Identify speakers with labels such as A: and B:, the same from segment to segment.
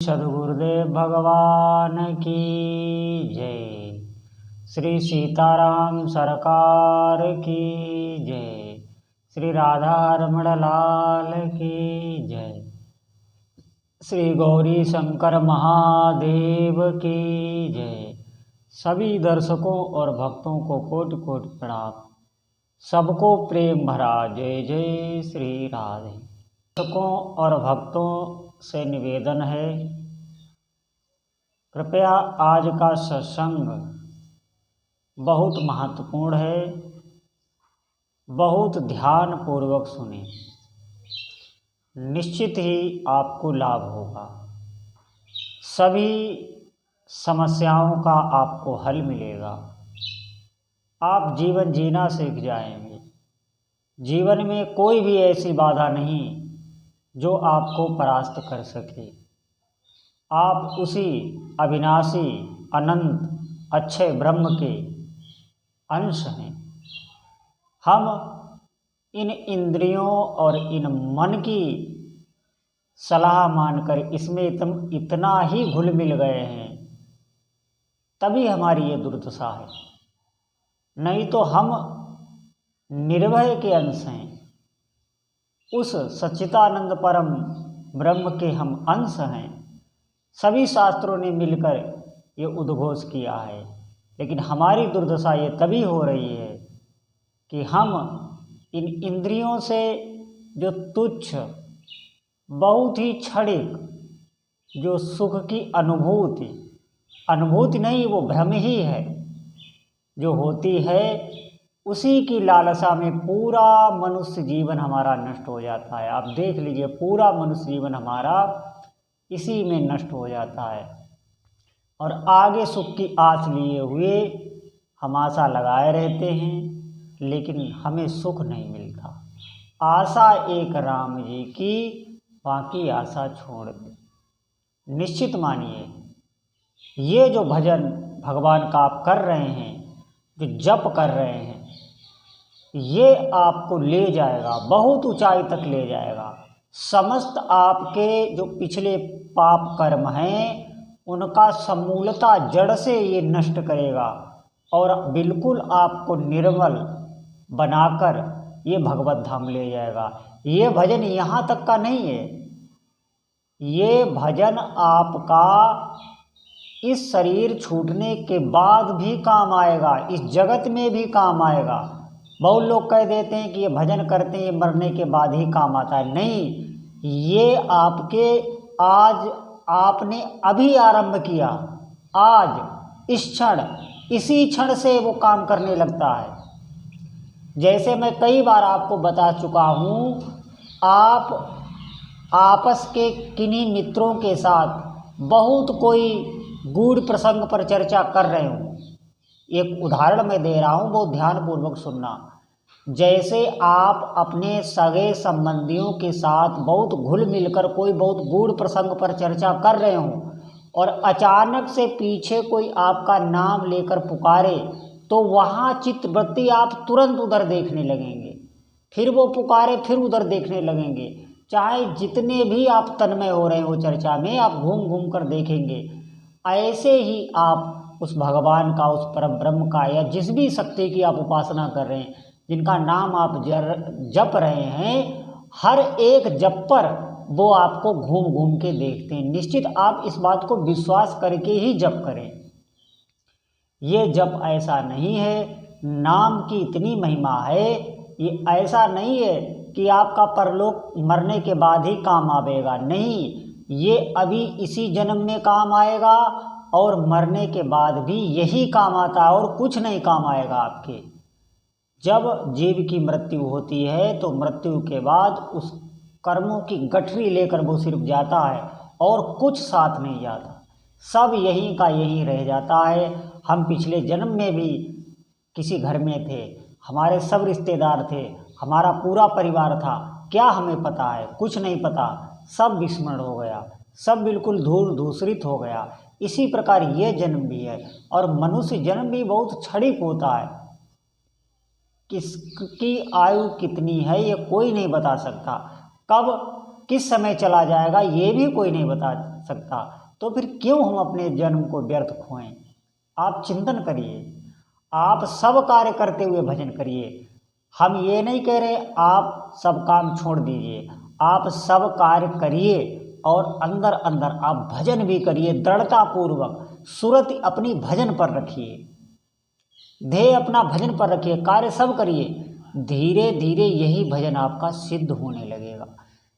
A: सद्गुरुदेव भगवान की जय। श्री सीताराम सरकार की जय। श्री राधा रमण लाल की जय। श्री गौरी शंकर महादेव की जय। सभी दर्शकों और भक्तों को कोटि कोटि प्रणाम। सबको प्रेम भरा जय जय श्री राधे। दर्शकों और भक्तों से निवेदन है, कृपया आज का सत्संग बहुत महत्वपूर्ण है, बहुत ध्यान पूर्वक सुने, निश्चित ही आपको लाभ होगा। सभी समस्याओं का आपको हल मिलेगा। आप जीवन जीना सीख जाएंगे। जीवन में कोई भी ऐसी बाधा नहीं जो आपको परास्त कर सके। आप उसी अविनाशी अनंत अक्षय ब्रह्म के अंश हैं। हम इन इंद्रियों और इन मन की सलाह मानकर इसमें इतना ही घुल मिल गए हैं, तभी हमारी ये दुर्दशा है। नहीं तो हम निर्भय के अंश हैं। उस सच्चिदानंद परम ब्रह्म के हम अंश हैं। सभी शास्त्रों ने मिलकर ये उद्घोष किया है, लेकिन हमारी दुर्दशा ये तभी हो रही है कि हम इन इंद्रियों से जो तुच्छ, बहुत ही क्षणिक जो सुख की अनुभूति नहीं, वो भ्रम ही है जो होती है, उसी की लालसा में पूरा मनुष्य जीवन हमारा नष्ट हो जाता है। आप देख लीजिए, पूरा मनुष्य जीवन हमारा इसी में नष्ट हो जाता है। और आगे सुख की आस लिए हुए हम आशा लगाए रहते हैं, लेकिन हमें सुख नहीं मिलता। आशा एक राम जी की, बाकी आशा छोड़ दे। निश्चित मानिए, ये जो भजन भगवान का आप कर रहे हैं, जो जप कर रहे हैं, ये आपको ले जाएगा, बहुत ऊंचाई तक ले जाएगा। समस्त आपके जो पिछले पाप कर्म हैं, उनका समूलता जड़ से ये नष्ट करेगा और बिल्कुल आपको निर्मल बनाकर ये भगवत धाम ले जाएगा। ये भजन यहाँ तक का नहीं है, ये भजन आपका इस शरीर छूटने के बाद भी काम आएगा, इस जगत में भी काम आएगा। बहुत लोग कह देते हैं कि ये भजन करते हैं ये मरने के बाद ही काम आता है। नहीं, ये आपके आज आपने अभी आरंभ किया, आज इस क्षण, इसी क्षण से वो काम करने लगता है। जैसे मैं कई बार आपको बता चुका हूँ, आप आपस के किन्हीं मित्रों के साथ बहुत कोई गूढ़ प्रसंग पर चर्चा कर रहे हो। एक उदाहरण मैं दे रहा हूँ, बहुत ध्यानपूर्वक सुनना। जैसे आप अपने सगे संबंधियों के साथ बहुत घुल मिलकर कोई बहुत गूढ़ प्रसंग पर चर्चा कर रहे हो और अचानक से पीछे कोई आपका नाम लेकर पुकारे, तो वहाँ चित्तवृत्ति आप तुरंत उधर देखने लगेंगे। फिर वो पुकारे, फिर उधर देखने लगेंगे। चाहे जितने भी आप तन्मय हो रहे हो चर्चा में, आप घूम घूम कर देखेंगे। ऐसे ही आप उस भगवान का, उस परम ब्रह्म का, या जिस भी शक्ति की आप उपासना कर रहे हैं, जिनका नाम आप जप रहे हैं, हर एक जप पर वो आपको घूम घूम के देखते हैं। निश्चित आप इस बात को विश्वास करके ही जप करें। ये जप ऐसा नहीं है, नाम की इतनी महिमा है, ये ऐसा नहीं है कि आपका परलोक मरने के बाद ही काम आवेगा। नहीं, ये अभी इसी जन्म में काम आएगा और मरने के बाद भी यही काम आता है और कुछ नहीं काम आएगा आपके। जब जीव की मृत्यु होती है तो मृत्यु के बाद उस कर्मों की गठरी लेकर वो सिर्फ जाता है और कुछ साथ नहीं जाता, सब यहीं का यहीं रह जाता है। हम पिछले जन्म में भी किसी घर में थे, हमारे सब रिश्तेदार थे, हमारा पूरा परिवार था, क्या हमें पता है? कुछ नहीं पता, सब विस्मरण हो गया, सब बिल्कुल धूल धूसरित हो गया। इसी प्रकार ये जन्म भी है, और मनुष्य जन्म भी बहुत क्षणिक होता है। किसकी आयु कितनी है ये कोई नहीं बता सकता। कब किस समय चला जाएगा ये भी कोई नहीं बता सकता। तो फिर क्यों हम अपने जन्म को व्यर्थ खोएं। आप चिंतन करिए, आप सब कार्य करते हुए भजन करिए। हम ये नहीं कह रहे आप सब काम छोड़ दीजिए, आप सब कार्य करिए और अंदर अंदर आप भजन भी करिए दृढ़ता पूर्वक। सूरत अपनी भजन पर रखिए, ध्येय अपना भजन पर रखिए, कार्य सब करिए। धीरे धीरे यही भजन आपका सिद्ध होने लगेगा।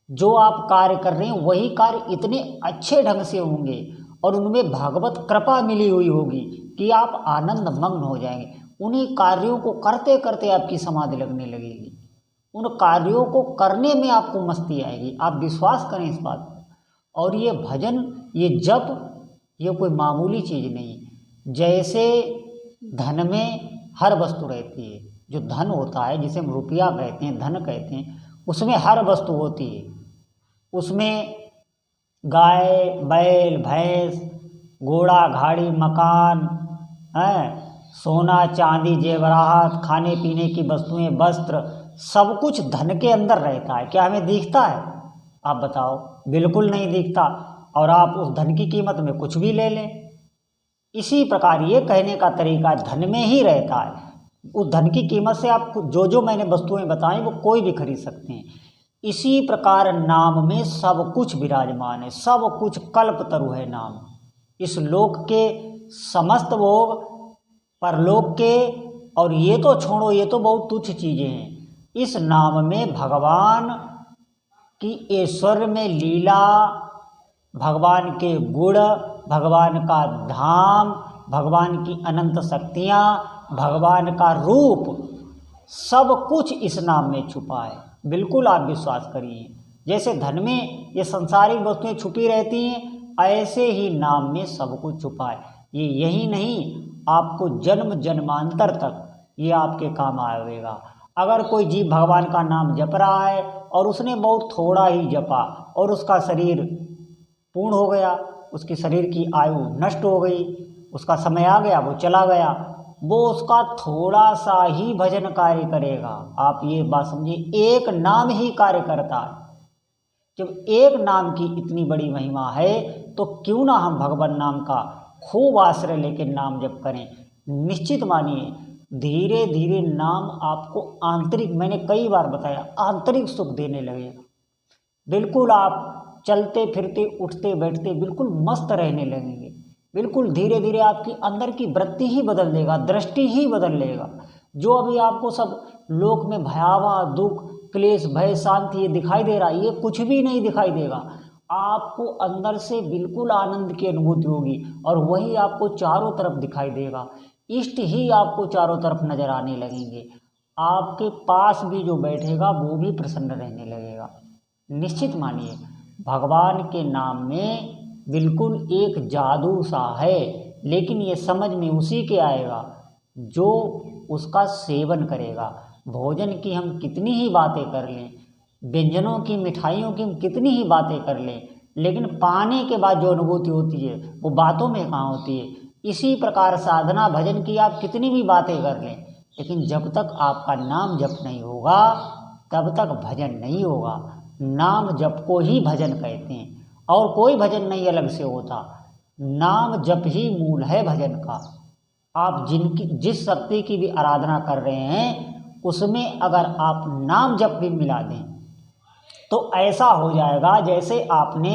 A: जो आप कार्य कर रहे हैं वही कार्य इतने अच्छे ढंग से होंगे और उनमें भगवत कृपा मिली हुई होगी कि आप आनंद मग्न हो जाएंगे। उन्हीं कार्यों को करते करते आपकी समाधि लगने लगेगी, उन कार्यों को करने में आपको मस्ती आएगी। आप विश्वास करें इस बात पर। और ये भजन, ये जप, ये कोई मामूली चीज़ नहीं। जैसे धन में हर वस्तु रहती है, जो धन होता है जिसे हम रुपया कहते हैं, धन कहते हैं, उसमें हर वस्तु होती है। उसमें गाय बैल भैंस घोड़ा गाड़ी मकान है, सोना चांदी जेवरात, खाने पीने की वस्तुएं, वस्त्र, सब कुछ धन के अंदर रहता है। क्या हमें दिखता है? आप बताओ, बिल्कुल नहीं दिखता। और आप उस धन की कीमत में कुछ भी ले लें। इसी प्रकार ये कहने का तरीका धन में ही रहता है। उस धन की कीमत से आप जो जो मैंने वस्तुएं बताई वो कोई भी खरीद सकते हैं। इसी प्रकार नाम में सब कुछ विराजमान है, सब कुछ कल्पतरु है नाम। इस लोक के समस्त भोग, परलोक के, और ये तो छोड़ो, ये तो बहुत तुच्छ चीज़ें हैं। इस नाम में भगवान की ऐश्वर्य में लीला, भगवान के गुण, भगवान का धाम, भगवान की अनंत शक्तियाँ, भगवान का रूप, सब कुछ इस नाम में छुपा है। बिल्कुल आप विश्वास करिए। जैसे धन में ये संसारिक वस्तुएं छुपी रहती हैं, ऐसे ही नाम में सब कुछ छुपा है। ये यही नहीं, आपको जन्म जन्मांतर तक ये आपके काम आएगा। अगर कोई जीव भगवान का नाम जप रहा है और उसने बहुत थोड़ा ही जपा और उसका शरीर पूर्ण हो गया, उसकी शरीर की आयु नष्ट हो गई, उसका समय आ गया, वो चला गया, वो उसका थोड़ा सा ही भजन कार्य करेगा। आप ये बात समझिए, एक नाम ही कार्य करता है। जब एक नाम की इतनी बड़ी महिमा है तो क्यों ना हम भगवान नाम का खूब आश्रय लेकर नाम जप करें। निश्चित मानिए, धीरे धीरे नाम आपको आंतरिक, मैंने कई बार बताया, आंतरिक सुख देने लगेगा। बिल्कुल आप चलते फिरते उठते बैठते बिल्कुल मस्त रहने लगेंगे। बिल्कुल धीरे धीरे आपकी अंदर की वृत्ति ही बदल देगा, दृष्टि ही बदल लेगा। जो अभी आपको सब लोक में भयावह दुख क्लेश भय शांति ये दिखाई दे रहा है, ये कुछ भी नहीं दिखाई देगा। आपको अंदर से बिल्कुल आनंद की अनुभूति होगी और वही आपको चारों तरफ दिखाई देगा। इष्ट ही आपको चारों तरफ नजर आने लगेंगे। आपके पास भी जो बैठेगा वो भी प्रसन्न रहने लगेगा। निश्चित मानिए, भगवान के नाम में बिल्कुल एक जादू सा है, लेकिन ये समझ में उसी के आएगा जो उसका सेवन करेगा। भोजन की हम कितनी ही बातें कर लें, व्यंजनों की मिठाइयों की हम कितनी ही बातें कर लें, लेकिन पाने के बाद जो अनुभूति होती है वो बातों में कहाँ होती है। इसी प्रकार साधना भजन की आप कितनी भी बातें कर लें, लेकिन जब तक आपका नाम जप नहीं होगा तब तक भजन नहीं होगा। नाम जप को ही भजन कहते हैं और कोई भजन नहीं अलग से होता। नाम जप ही मूल है भजन का। आप जिस शक्ति की भी आराधना कर रहे हैं उसमें अगर आप नाम जप भी मिला दें तो ऐसा हो जाएगा जैसे आपने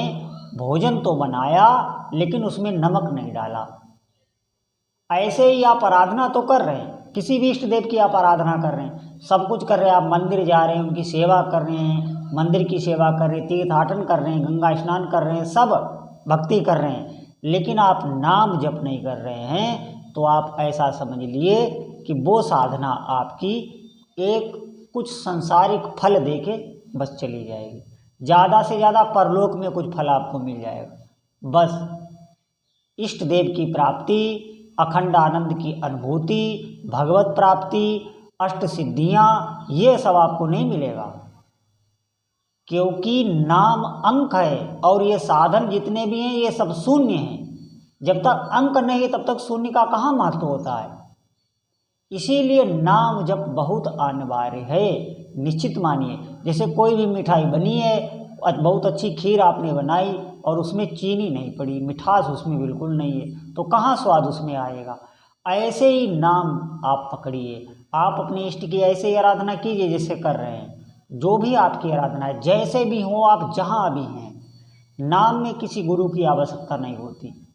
A: भोजन तो बनाया लेकिन उसमें नमक नहीं डाला। ऐसे ही आप आराधना तो कर रहे हैं, किसी भी इष्ट देव की आप आराधना कर रहे हैं, सब कुछ कर रहे हैं, आप मंदिर जा रहे हैं, उनकी सेवा कर रहे हैं, मंदिर की सेवा कर रहे हैं, तीर्थाटन कर रहे हैं, गंगा स्नान कर रहे हैं, सब भक्ति कर रहे हैं, लेकिन आप नाम जप नहीं कर रहे हैं तो आप ऐसा समझ लिए कि वो साधना आपकी एक कुछ सांसारिक फल देके बस चली जाएगी। ज़्यादा से ज़्यादा परलोक में कुछ फल आपको मिल जाएगा। बस इष्ट देव की प्राप्ति, अखंड आनंद की अनुभूति, भगवत प्राप्ति, अष्ट सिद्धियाँ, ये सब आपको नहीं मिलेगा, क्योंकि नाम अंक है और ये साधन जितने भी हैं ये सब शून्य हैं। जब तक अंक नहीं है तब तक शून्य का कहाँ महत्व होता है। इसीलिए नाम जप बहुत अनिवार्य है। निश्चित मानिए, जैसे कोई भी मिठाई बनी है बहुत अच्छी खीर आपने बनाई और उसमें चीनी नहीं पड़ी, मिठास उसमें बिल्कुल नहीं है, तो कहाँ स्वाद उसमें आएगा। ऐसे ही नाम आप पकड़िए, आप अपने इष्ट की ऐसे ही आराधना कीजिए जैसे कर रहे हैं। जो भी आपकी आराधना है, जैसे भी हो, आप जहाँ भी हैं, नाम में किसी गुरु की आवश्यकता नहीं होती।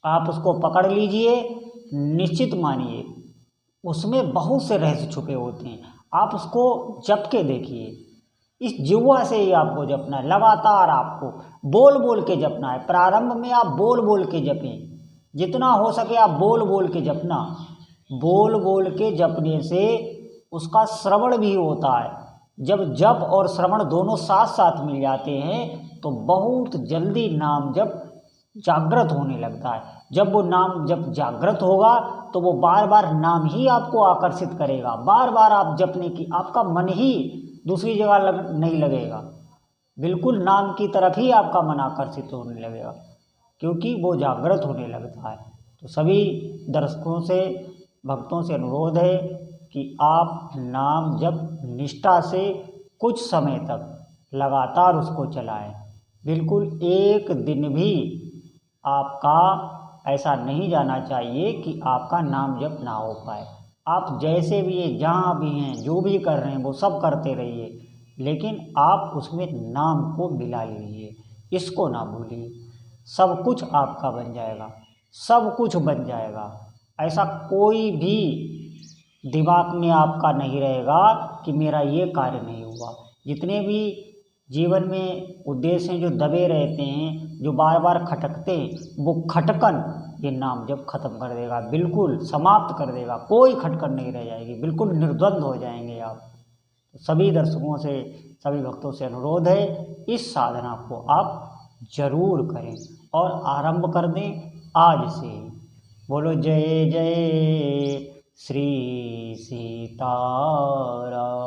A: आप उसको पकड़ लीजिए, निश्चित मानिए उसमें बहुत से रहस्य छुपे होते हैं। आप उसको जप के देखिए, इस जिह्वा से ही आपको जपना है, लगातार आपको बोल बोल के जपना है। प्रारंभ में आप बोल बोल के जपें, जितना हो सके आप बोल बोल के जपना। बोल बोल के जपने से उसका श्रवण भी होता है। जब जप और श्रवण दोनों साथ साथ मिल जाते हैं तो बहुत जल्दी नाम जप जागृत होने लगता है। जब वो नाम जब जागृत होगा तो वो बार बार नाम ही आपको आकर्षित करेगा। बार बार आप जपने की, आपका मन ही दूसरी जगह नहीं लगेगा, बिल्कुल नाम की तरफ ही आपका मन आकर्षित होने लगेगा, क्योंकि वो जागृत होने लगता है। तो सभी दर्शकों से, भक्तों से अनुरोध है कि आप नाम जप निष्ठा से कुछ समय तक लगातार उसको चलाएं। बिल्कुल एक दिन भी आपका ऐसा नहीं जाना चाहिए कि आपका नाम जप ना हो पाए। आप जैसे भी हैं, जहाँ भी हैं, जो भी कर रहे हैं वो सब करते रहिए, लेकिन आप उसमें नाम को मिला लीजिए, इसको ना भूलिए। सब कुछ आपका बन जाएगा, सब कुछ बन जाएगा। ऐसा कोई भी दिमाग में आपका नहीं रहेगा कि मेरा ये कार्य नहीं हुआ। जितने भी जीवन में उद्देश्य हैं जो दबे रहते हैं, जो बार बार खटकते हैं, वो खटकन ये नाम जब खत्म कर देगा, बिल्कुल समाप्त कर देगा। कोई खटकन नहीं रह जाएगी, बिल्कुल निर्द्वंद हो जाएंगे आप। तो सभी दर्शकों से, सभी भक्तों से अनुरोध है, इस साधना को आप जरूर करें और आरंभ कर दें आज से। बोलो जय जय श्री सीताराम।